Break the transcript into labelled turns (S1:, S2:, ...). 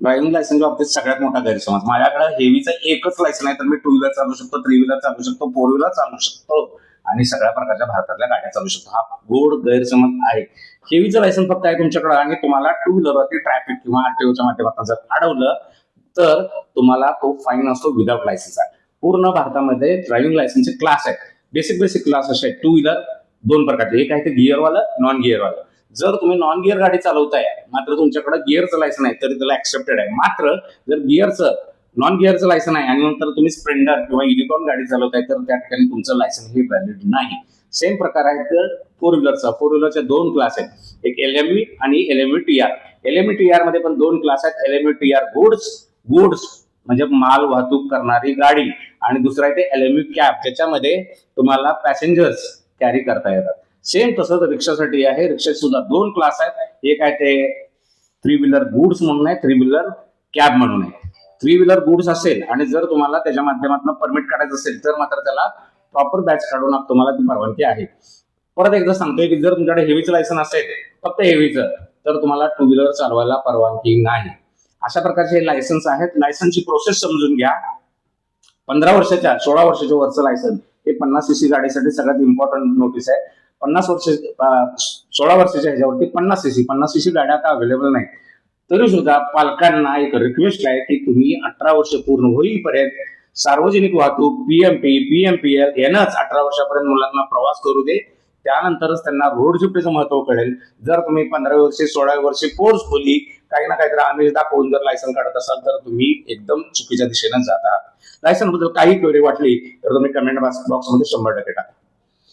S1: Driving लायसनच्या बाबतीत सगळ्यात मोठा गैरसमज, माझ्याकडे हेवीचं एकच लायसन आहे तर मी 2 व्हीलर चालू शकतो, 3 व्हीलर चालू शकतो, 4 व्हीलर चालू शकतो आणि सगळ्या प्रकारच्या भारतातल्या गाड्या चालू शकतो. हा गोड गैरसमज आहे. हेवीचं लायसन फक्त आहे तुमच्याकडे आणि तुम्हाला 2 व्हीलरवरती ट्रॅफिक किंवा आरटीओच्या माध्यमातून जर अडवलं तर तुम्हाला तो फाईन असतो विदाउट लायसन्सचा. पूर्ण भारतामध्ये ड्रायव्हिंग लायसनचे क्लास आहेत. बेसिक क्लास असे आहेत. 2 व्हीलर 2 प्रकारचे, एक आहे ते गिअरवालं, नॉन गिअरवालं. जर तुम्ही नॉन गिअर गाडी चालवताय मात्र तुमच्याकडे गिअरचं लायसन आहे तरी त्याला ऍक्सेप्टेड आहे. मात्र जर नॉन गिअरचं लायसन आहे आणि नंतर तुम्ही स्प्लेंडर किंवा युनिकॉर्न गाडी चालवताय तर त्या ठिकाणी तुमचं लायसन हे व्हॅलिड नाही. सेम प्रकार आहे तर 4 व्हीलरचा. 4 व्हीलरचे 2 क्लास आहेत, एक LMV आणि LMV TR. LMV TR मध्ये पण 2 क्लास आहेत. LMV TR गुड्स म्हणजे माल वाहतूक करणारी गाडी आणि दुसरा आहे ते LMV कॅब, ज्याच्यामध्ये तुम्हाला पॅसेंजर्स कॅरी करता येतात. सेम तसंच रिक्षासाठी आहे. रिक्षाचे सुद्धा 2 क्लास आहेत, एक आहे ते 3 व्हीलर गुड्स म्हणून आहे, 3 व्हीलर कॅब म्हणून आहे. 3 व्हीलर गुड्स असेल आणि जर तुम्हाला त्याच्या माध्यमातून परमिट काढायचं असेल तर मात्र त्याला प्रॉपर बॅच काढून तुम्हाला ती परवानगी आहे. परत एकदा सांगतोय की जर तुमच्याकडे हेवीचं लायसन असेल, फक्त हेवीचं, तर तुम्हाला 2 व्हीलर चालवायला परवानगी नाही. अशा प्रकारचे हे लायसन्स आहेत. लायसनची प्रोसेस समजून घ्या. 15 वर्षाच्या 16 वर्षाच्या वरचं लायसन हे 50 cc गाडीसाठी सगळ्यात इम्पॉर्टंट नोटीस आहे. 16 वर्षाच्या ह्याच्यावरती 50 cc गाड्या आता अवेलेबल नाही. तरी सुद्धा पालकांना एक रिक्वेस्ट आहे की तुम्ही 18 वर्ष पूर्ण होईपर्यंत सार्वजनिक वाहतूक, PMP, PMPL यानंच 18 वर्षापर्यंत मुलांना प्रवास करू दे. त्यानंतरच त्यांना रोड सेफ्टीचं महत्व कळेल. जर तुम्ही 15 वर्षे 16 वर्षे फोर्सफुली काही ना काहीतरी आमिष दाखवून जर लायसन काढत असाल तर तुम्ही एकदम चुकीच्या दिशेने जात आहात. लायसन बद्दल काही क्वेरी वाटली तर तुम्ही कमेंट बॉक्समध्ये 100% टाका.